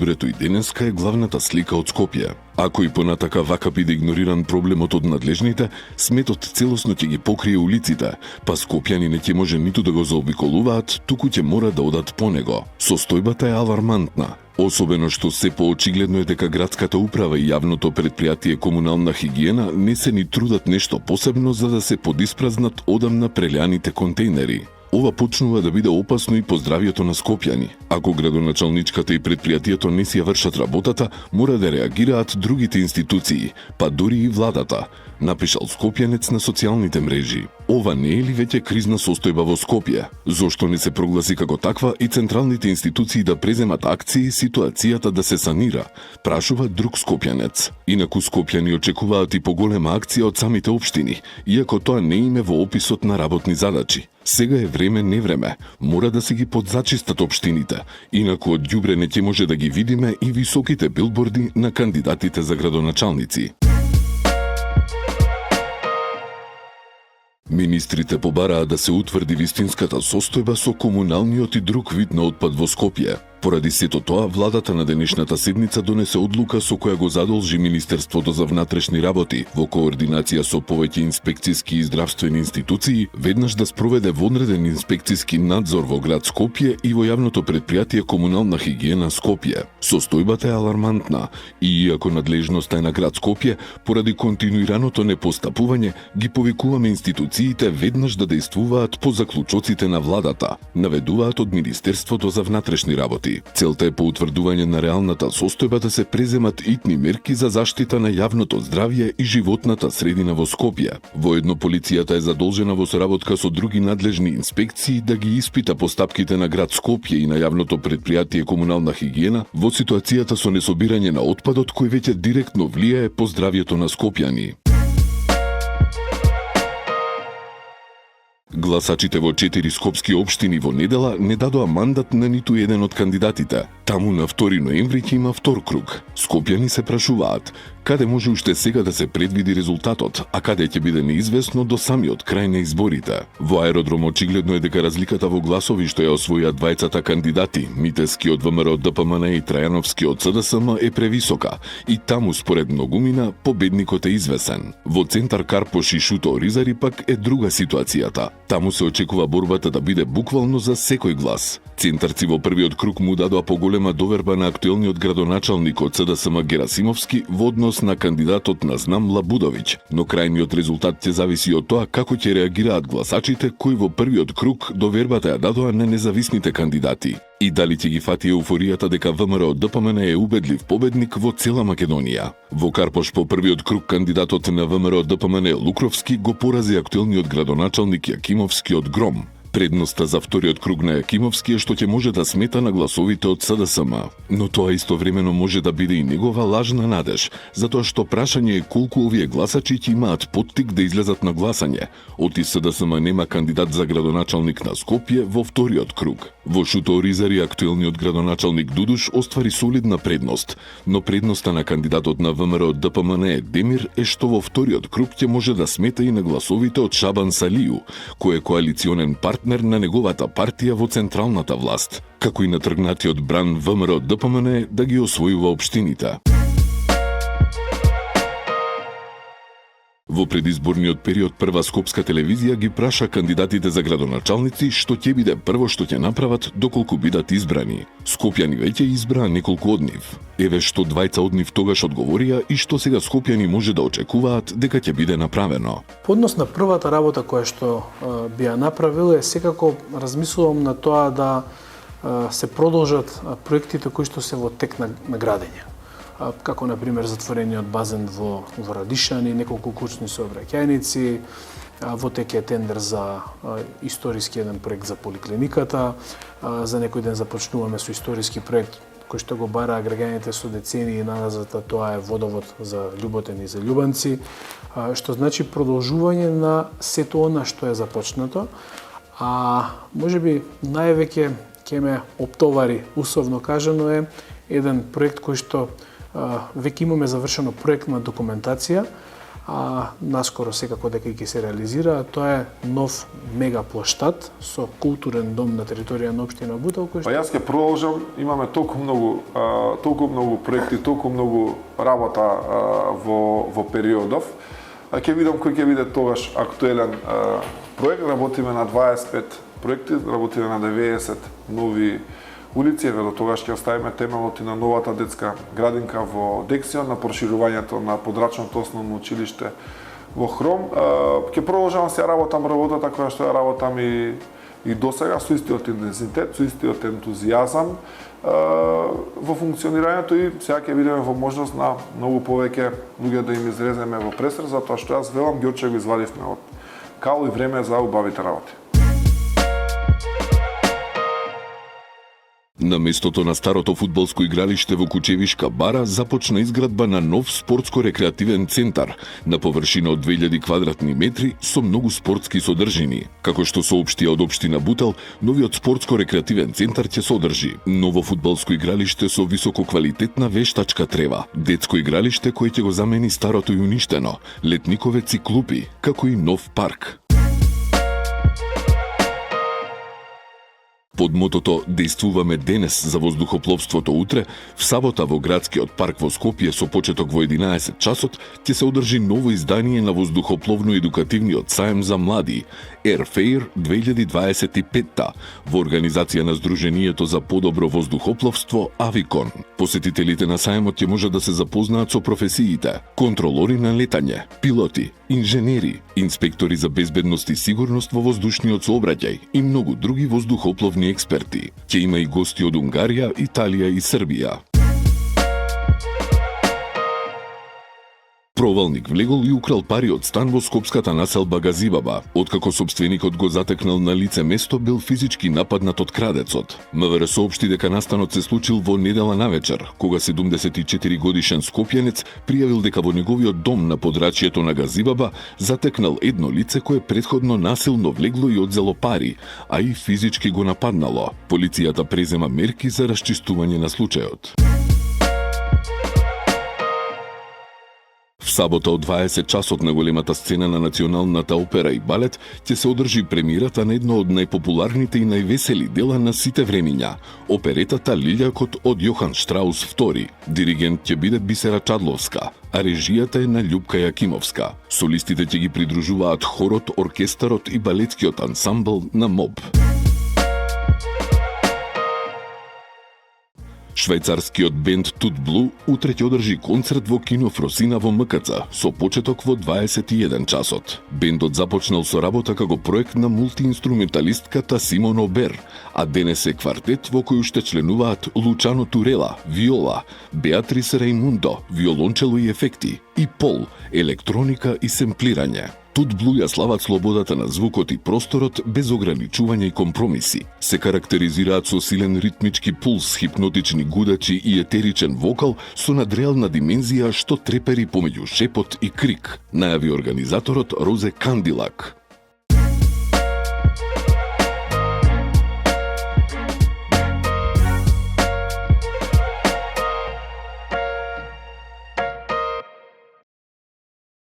Утрото и денеска е главната слика од Скопје. Ако и понатака вака биде игнориран проблемот од надлежните, сметот целосно ќе ги покрие улиците, па скопјани не ќе може ниту да го заобиколуваат, туку ќе мора да одат по него. Состојбата е алармантна. Особено што се поочигледно е дека градската управа и јавното предпријатие комунална хигиена не се ни трудат нешто посебно за да се подиспразнат одамна прелјаните контейнери. Ова почнува да биде опасно и по здравјето на скопјани. Ако градоначалничката и предпријатието не си ја вршат работата, мора да реагираат другите институции, па дури и владата, напишал скопјанец на социјалните мрежи. Ова не е ли веќе кризна состојба во Скопје? Зошто не се прогласи како таква и централните институции да преземат акции ситуацијата да се санира? Прашува друг скопјанец. Инаку скопјани очекуваат и поголема акција од самите општини, иако тоа не име во описот на работни задачи. Сега е време не време, мора да се ги подзачистат општините, инаку од ѓубре не ќе може да ги видиме и високите билборди на кандидатите за градоначалници. Министрите побараа да се утврди вистинската состојба со комуналниот и друг вид на отпад во Скопје. Поради сето тоа, владата на денешната седница донесе одлука со која го задолжи Министерството за внатрешни работи, во координација со повеќе инспекциски и здравствени институции, веднаш да спроведе вонреден инспекциски надзор во град Скопје и во јавното предпријатие комунална хигиена Скопје. Состојбата е алармантна и иако надлежноста е на град Скопје, поради континуираното непостапување, ги повикуваме институциите веднаш да дејствуваат по заклучоците на владата, наведуваат од Министерството за внатрешни работи. Целта е по утврдување на реалната состојба да се преземат итни мерки за заштита на јавното здравје и животната средина во Скопје. Воедно полицијата е задолжена во соработка со други надлежни инспекции да ги испита постапките на град Скопје и на јавното предпријатие комунална хигиена во ситуацијата со несобирање на отпадот кој веќе директно влијае по здравјето на скопјани. Гласачите во 4 скопски општини во недела не дадоа мандат на ниту еден од кандидатите. Таму на 2 ноември ќе има втор круг. Скопјани се прашуваат каде може уште сега да се предвиди резултатот, а каде ќе биде неизвестно до самиот крај на изборите. Во аеродром очигледно е дека разликата во гласови што ја освојаат двајцата кандидати, Митевски од ВМРО ДПМН и Трајановски од СДСМ, е превисока и таму според многумина победникот е извесен. Во центар Карпош и Шуто Оризари пак е друга ситуацијата. Таму се очекува борбата да биде буквално за секој глас. Центарци во првиот круг му дадоа поголема доверба на актуелниот градоначалник од СДСМ Герасимовски во однос на кандидатот на Знам Лабудовиќ, но крајниот резултат ќе зависи од тоа како ќе реагираат гласачите кои во првиот круг довербата ја дадоа на независните кандидати и дали ќе ги фати еуфоријата дека ВМРО ДПМН е убедлив победник во цела Македонија. Во Карпош по првиот круг кандидатот на ВМРО ДПМН Лукровски го порази актуелниот градоначалник Јакимовски од Гром. Предноста за вториот круг на Јакимовски е што ќе може да смета на гласовите од СДСМ, но тоа истовремено може да биде и негова лажна надеж, затоа што прашање е колку овие гласачи ќе имаат поттик да излезат на гласање. Оти СДСМ нема кандидат за градоначалник на Скопје во вториот круг. Во Шуто Оризари актуелниот градоначалник Дудуш оствари солидна предност, но предноста на кандидатот на ВМРО ДПМН Демир е што во вториот круг ќе може да смета и на гласовите од Шабан Салију, кој е коалиционен партнер на неговата партија во централната власт, како и на тргнатиот бран ВМРО ДПМН да ги освојува општините. Во предизборниот период прва скопска телевизија ги праша кандидатите за градоначалници што ќе биде прво што ќе направат доколку бидат избрани. Скопјани веќе избраа неколку од нив. Еве што двајца од нив тогаш одговорија и што сега скопјани може да очекуваат дека ќе биде направено. По однос на првата работа која што би ја направил е секако размислувам на тоа да се продолжат проектите кои што се во тек на градење, како на пример затворениот базен во Радишани, неколку кучни сообраќајници, во тек е тендер за историски еден проект за поликлиниката, за некој ден започнуваме со историски проект кој што го бараа граѓаните со децении назад, тоа е водовод за Љуботен и за Љубанци, што значи продолжување на сето она што е започнато, а можеби највеќе ќе ме оптовари, условно кажано, е еден проект кој што веќе имаме завршено проектна документација, а наскоро секако дека ќе се реализира. Тоа е нов мега плоштад со културен дом на територија на општина Бутел, кој што... Па јас ќе продолжам, имаме толку многу проекти, толку многу работа во периодов. Ќе видам кој ќе биде тогаш актуелен проект. Работиме на 25 проекти, работиме на 90 нови улици, до тогаш ќе оставиме темелот и на новата детска градинка во Дексион, на проширувањето на подрачното основно училиште во Хром. Ќе продолжам се работам работата која што ја работам и досега со истиот интензитет, со истиот ентузијазам во функционирањето и сега ќе бидеме во можност на многу повеќе луѓе да им изреземе во пресрез, затоа што јас велам Ѓорче го извадивме од кал и време за убавите работи. На местото на старото фудбалско игралиште во Кучевишка бара започна изградба на нов спортско-рекреативен центар на површина од 2000 квадратни метри со многу спортски содржини. Како што соопштија од општина Бутел, новиот спортско-рекреативен центар ќе содржи ново фудбалско игралиште со висококвалитетна вештачка трева, детско игралиште кое ќе го замени старото и уништено, летниковец и клупи, како и нов парк. Под мотото "Дејствуваме денес за воздухопловството утре", в сабота во градскиот парк во Скопје со почеток во 11 часот ќе се одржи ново издание на воздухопловно-едукативниот саем за млади Air Fair 2025 во организација на Сдруженијето за подобро воздухопловство Авикон. Посетителите на саемот ќе може да се запознаат со професиите: контролори на летање, пилоти, инженери, инспектори за безбедност и сигурност во воздушниот сообраќај и многу други воздухопловни експерти. Ќе има и гости од Унгарија, Италија и Србија. Провалник влегол и украл пари од стан во скопската населба Газибаба. Откако собственикот го затекнал на лице место, бил физички нападнат од крадецот. МВР соопшти дека настанот се случил во недела навечер, кога 74 годишен скопјанец пријавил дека во неговиот дом на подрачјето на Газибаба затекнал едно лице кое претходно насилно влегло и одзело пари, а и физички го нападнало. Полицијата презема мерки за расчистување на случајот. В сабота од 20 часот на големата сцена на Националната опера и балет ќе се одржи премиерата на едно од најпопуларните и највесели дела на сите времиња – оперетата Лилјакот од Јохан Штраус II. Диригент ќе биде Бисера Чадловска, а режијата е на Љупка Јакимовска. Солистите ќе ги придружуваат хорот, оркестарот и балетскиот ансамбл на МОБ. Швајцарскиот бенд Тут Блу утре ќе одржи концерт во кино Фросина во МКЦ со почеток во 21 часот. Бендот започнал со работа како проект на мултиинструменталистката Симон Обер, а денес е квартет во кој уште членуваат Лучано Турела, виола, Беатрис Реймундо, виолончело и ефекти, и Пол, електроника и семплирање. Тут Блу ја слават слободата на звукот и просторот без ограничување и компромиси. Се карактеризираат со силен ритмички пулс, хипнотични гудачи и етеричен вокал со надреална димензија што трепери помеѓу шепот и крик, најави организаторот Розе Кандилак.